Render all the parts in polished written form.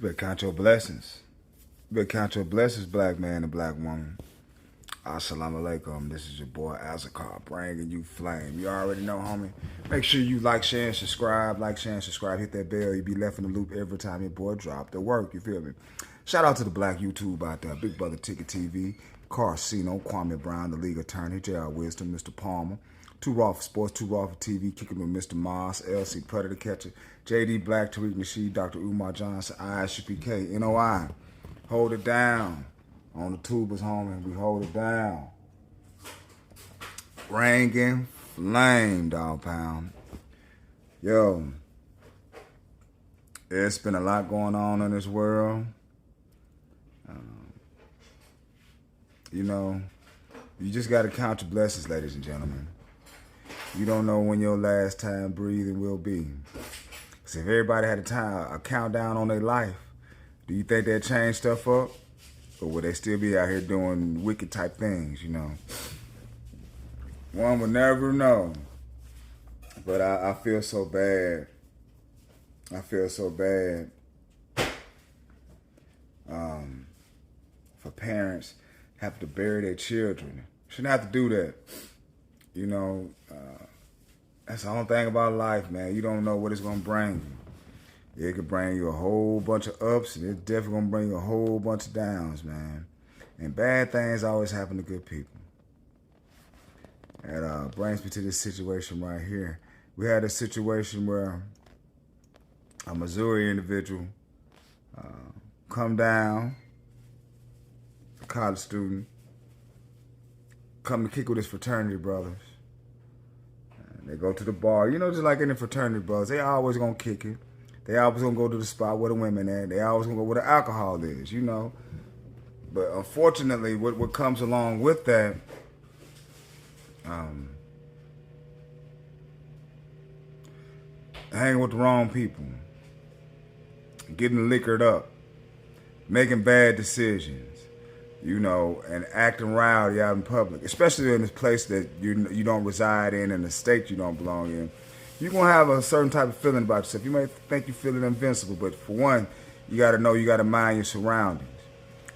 You better count your blessings. You better count your blessings, black man and black woman. Assalamu alaikum. This is your boy Azakar bringing you flame. You already know, homie. Make sure you like, share, and subscribe. Like, share, and subscribe. Hit that bell. You be left in the loop every time your boy drop the work. You feel me? Shout out to the black YouTube out there. Big Brother Ticket TV, Carcino, Kwame Brown, the league attorney, J.R. Wisdom, Mr. Palmer, Too Raw for Sports, Too Raw for TV, Kicking with Mr. Moss, LC Predator Catcher, J.D. Black, Tariq Nasheed, Dr. Umar Johnson, ISUPK, NOI. Hold it down. On the tubers, homie, we hold it down. Ringing flame, dog pound. Yo, it's been a lot going on in this world. You know, you just got to count your blessings, ladies and gentlemen. You don't know when your last time breathing will be. Because if everybody had a countdown on their life, do you think they'd change stuff up? Or would they still be out here doing wicked type things, you know? One would never know. But I feel so bad. I feel so bad for parents have to bury their children. Shouldn't have to do that. You know, that's the only thing about life, man. You don't know what it's going to bring you. It could bring you a whole bunch of ups, and it's definitely going to bring you a whole bunch of downs, man. And bad things always happen to good people. That brings me to this situation right here. We had a situation where a Missouri individual come down, a college student, come to kick with his fraternity brothers. And they go to the bar. You know, just like any fraternity brothers, they always going to kick it. They always going to go to the spot where the women at. They always going to go where the alcohol is, you know. But unfortunately, what comes along with that, hanging with the wrong people, getting liquored up, making bad decisions, you know, and acting rowdy out in public, especially in this place that you don't reside in the state you don't belong in. You're going to have a certain type of feeling about yourself. You may think you're feeling invincible, but for one, you got to know you got to mind your surroundings.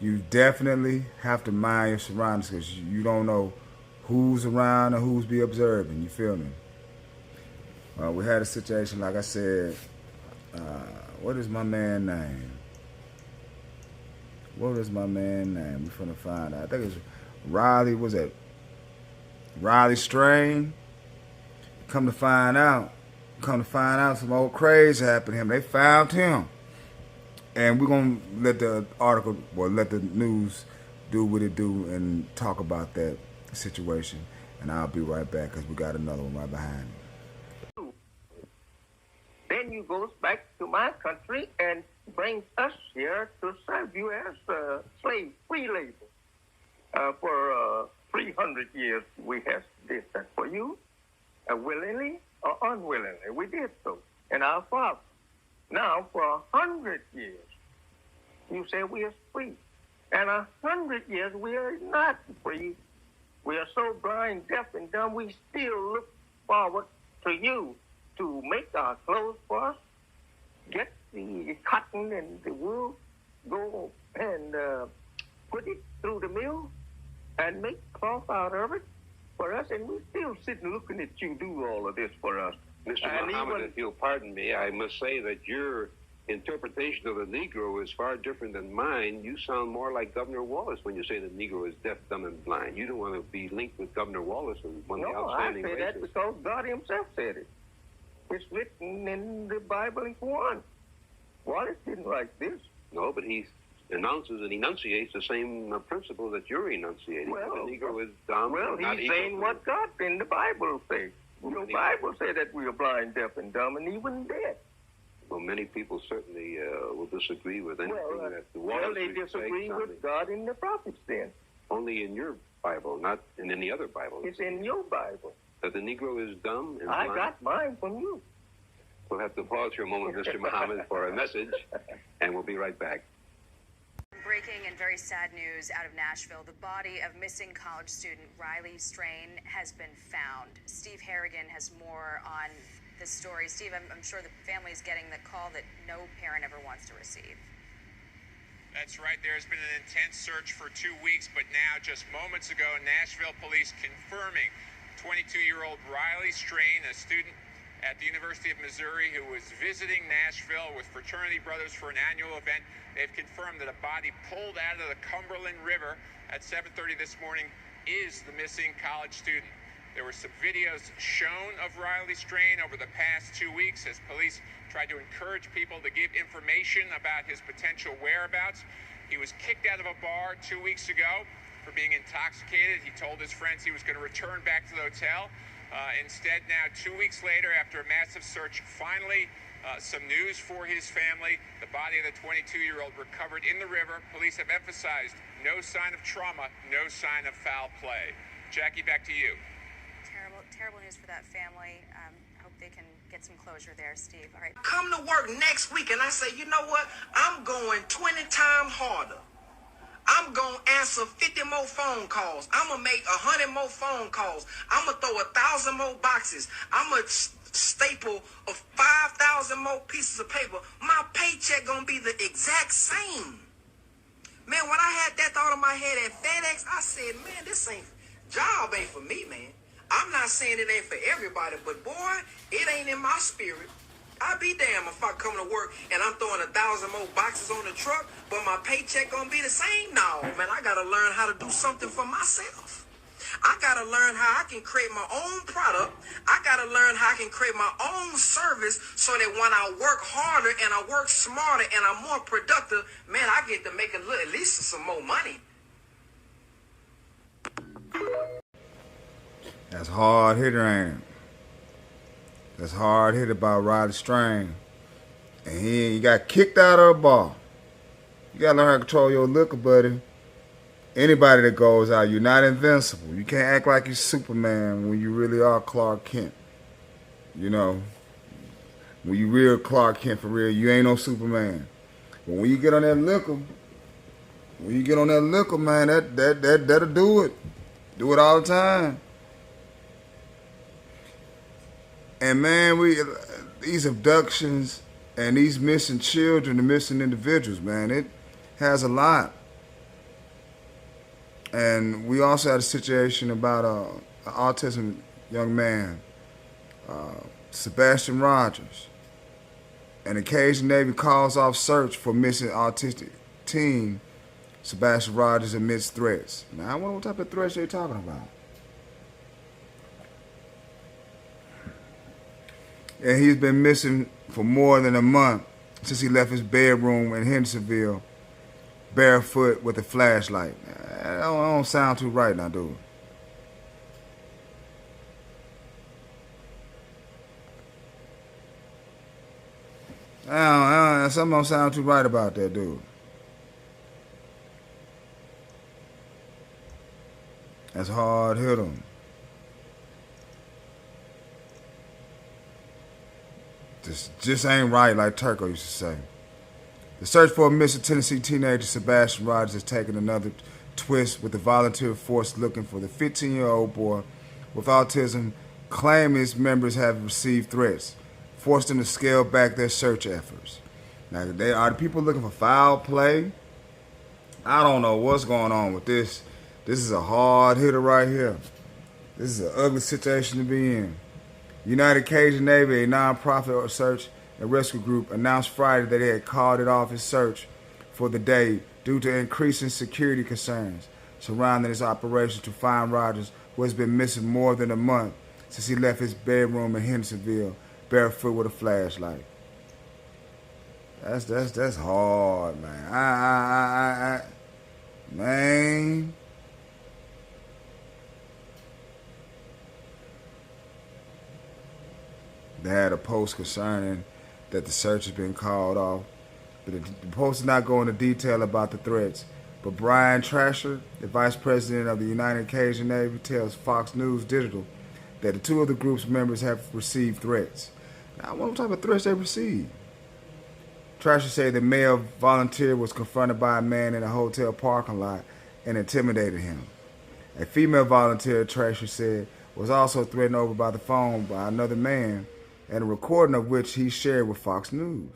You definitely have to mind your surroundings because you don't know who's around and who's be observing. You feel me? We had a situation, like I said, what is my man name? What is my man name? We're finna find out. I think it's Riley, was it Riley Strain? Come to find out, some old crazy happened to him. They found him. And we're going to let the article, or let the news do what it do and talk about that situation. And I'll be right back because we got another one right behind me. Then you goes back to my country and brings us here to serve you as free labor. For 300 years we have did that for you. Willingly or unwillingly, we did so. And our father. Now, for 100 years, you say we are free. And 100 years, we are not free. We are so blind, deaf, and dumb, we still look forward to you to make our clothes for us, get the cotton and the wool, go and put it through the mill, and make cloth out of it for us, and we're still sitting looking at you do all of this for us. Mr. Muhammad, if you'll pardon me, I must say that your interpretation of the Negro is far different than mine. You sound more like Governor Wallace when you say the Negro is deaf, dumb, and blind. You don't want to be linked with Governor Wallace and one of the outstanding racists. No, I say that because God himself said it. It's written in the Bible in Quran. Wallace didn't write this. No, but he announces and enunciates the same principle that you're enunciating. Well, the Negro is dumb. Well, he's saying what God in the Bible says. Your Bible said that we are blind, deaf, and dumb, and even dead. Well, many people certainly will disagree with anything that the Wallace Well, they disagree with God and the prophets then. Only in your Bible, not in any other Bible. It's in your Bible. That the Negro is dumb and blind? I got mine from you. We'll have to pause for a moment, Mr. Muhammad, for a message, and we'll be right back. Breaking and very sad news out of Nashville. The body of missing college student Riley Strain has been found. Steve Harrigan has more on this story. Steve, I'm sure the family is getting the call that no parent ever wants to receive. That's right. There has been an intense search for 2 weeks, but now, just moments ago, Nashville police confirming 22-year-old Riley Strain, a student at the University of Missouri who was visiting Nashville with fraternity brothers for an annual event. They've confirmed that a body pulled out of the Cumberland River at 7:30 this morning is the missing college student. There were some videos shown of Riley Strain over the past 2 weeks as police tried to encourage people to give information about his potential whereabouts. He was kicked out of a bar 2 weeks ago for being intoxicated. He told his friends he was going to return back to the hotel. Instead, now 2 weeks later, after a massive search, finally some news for his family. The body of the 22-year-old recovered in the river. Police have emphasized no sign of trauma, no sign of foul play. Jackie, back to you. Terrible news for that family. Hope they can get some closure there, Steve. All right. Come to work next week and I say, you know what? I'm going 20 times harder. I'm going to answer 50 more phone calls. I'm going to make 100 more phone calls. I'm going to throw 1,000 more boxes. I'm going to staple of 5,000 more pieces of paper. My paycheck going to be the exact same. Man, when I had that thought in my head at FedEx, I said, man, this job ain't for me, man. I'm not saying it ain't for everybody, but boy, it ain't in my spirit. I'd be damned if I come to work and I'm throwing 1,000 more boxes on the truck, but my paycheck gonna be the same. No, man, I gotta learn how to do something for myself. I gotta learn how I can create my own product. I gotta learn how I can create my own service so that when I work harder and I work smarter and I'm more productive, man, I get to make at least some more money. That's hard hitter, ain't it? That's hard hit about Riley Strain. And he got kicked out of the bar. You gotta learn how to control your liquor, buddy. Anybody that goes out, you're not invincible. You can't act like you're Superman when you really are Clark Kent. You know, when you real Clark Kent for real, you ain't no Superman. But when you get on that liquor, man, that'll do it. Do it all the time. And man, these abductions and these missing children and missing individuals, man, it has a lot. And we also had a situation about an autism young man, Sabatian Rogers. And the Cajun Navy calls off search for missing autistic teen Sabatian Rogers amidst threats. Now, I wonder what type of threats they're talking about. And he's been missing for more than a month since he left his bedroom in Hendersonville, barefoot with a flashlight. That don't sound too right now, dude. Something don't sound too right about that, dude. That's hard hit him. Just ain't right, like Turco used to say. The search for a missing Tennessee teenager, Sabatian Rogers, has taken another twist with the volunteer force looking for the 15-year-old boy with autism, claiming its members have received threats, forced them to scale back their search efforts. Now, are the people looking for foul play? I don't know what's going on with this. This is a hard hitter right here. This is an ugly situation to be in. United Cajun Navy, a non-profit search and rescue group, announced Friday that they had called it off its search for the day due to increasing security concerns surrounding its operation to find Rogers, who has been missing more than a month since he left his bedroom in Hendersonville, barefoot with a flashlight. That's hard, man. Man. They had a post concerning that the search has been called off. But the post did not go into detail about the threats. But Brian Trasher, the vice president of the United Cajun Navy, tells Fox News Digital that the two of the group's members have received threats. Now, what type of threats they received? Trasher said the male volunteer was confronted by a man in a hotel parking lot and intimidated him. A female volunteer, Trasher said, was also threatened over by the phone by another man, and a recording of which he shared with Fox News.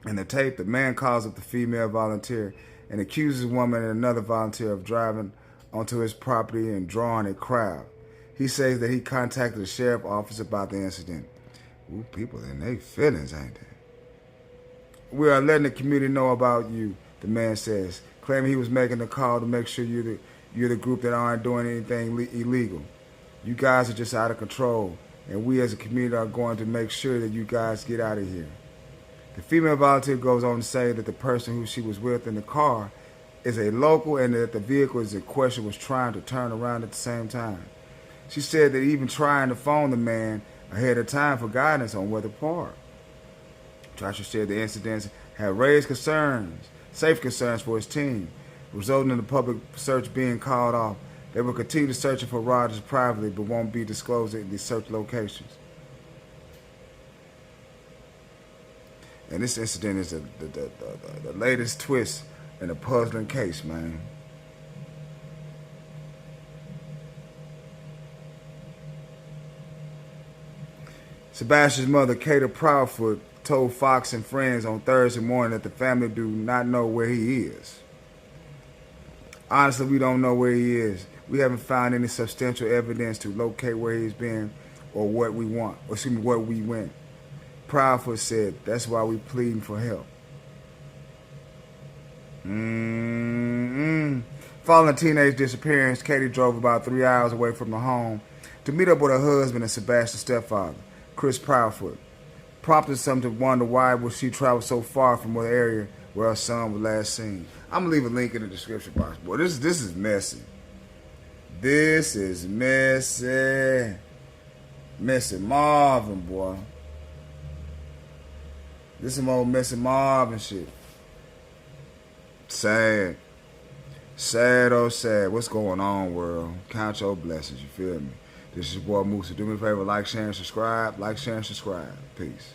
In the tape, the man calls up the female volunteer and accuses the woman and another volunteer of driving onto his property and drawing a crowd. He says that he contacted the sheriff's office about the incident. Ooh, people in their feelings, ain't they? We are letting the community know about you, the man says, claiming he was making the call to make sure you're the group that aren't doing anything illegal. You guys are just out of control, and we as a community are going to make sure that you guys get out of here. The female volunteer goes on to say that the person who she was with in the car is a local and that the vehicle in question was trying to turn around at the same time. She said that even trying to phone the man ahead of time for guidance on where to park. Trasher said the incidents had raised safe concerns for his team, resulting in the public search being called off. They will continue searching for Rogers privately, but won't be disclosing the search locations. And this incident is the latest twist in a puzzling case, man. Sebastian's mother, Kata Proudfoot, told Fox and Friends on Thursday morning that the family do not know where he is. Honestly, we don't know where he is. We haven't found any substantial evidence to locate where he's been or what we went. Proudfoot said, that's why we're pleading for help. Following teenage disappearance, Katie drove about 3 hours away from the home to meet up with her husband and Sebastian's stepfather, Chris Proudfoot, prompting some to wonder why would she travel so far from the area where her son was last seen. I'm going to leave a link in the description box. Boy, this is messy. This is messy. Messy Marvin, boy. This is some old Messy Marvin shit. Sad. Sad, oh sad. What's going on, world? Count your blessings, you feel me? This is your boy Moose. Do me a favor, like, share, and subscribe. Like, share, and subscribe. Peace.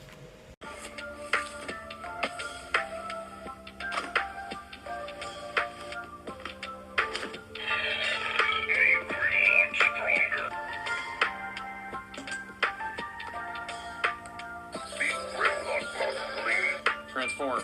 Transform.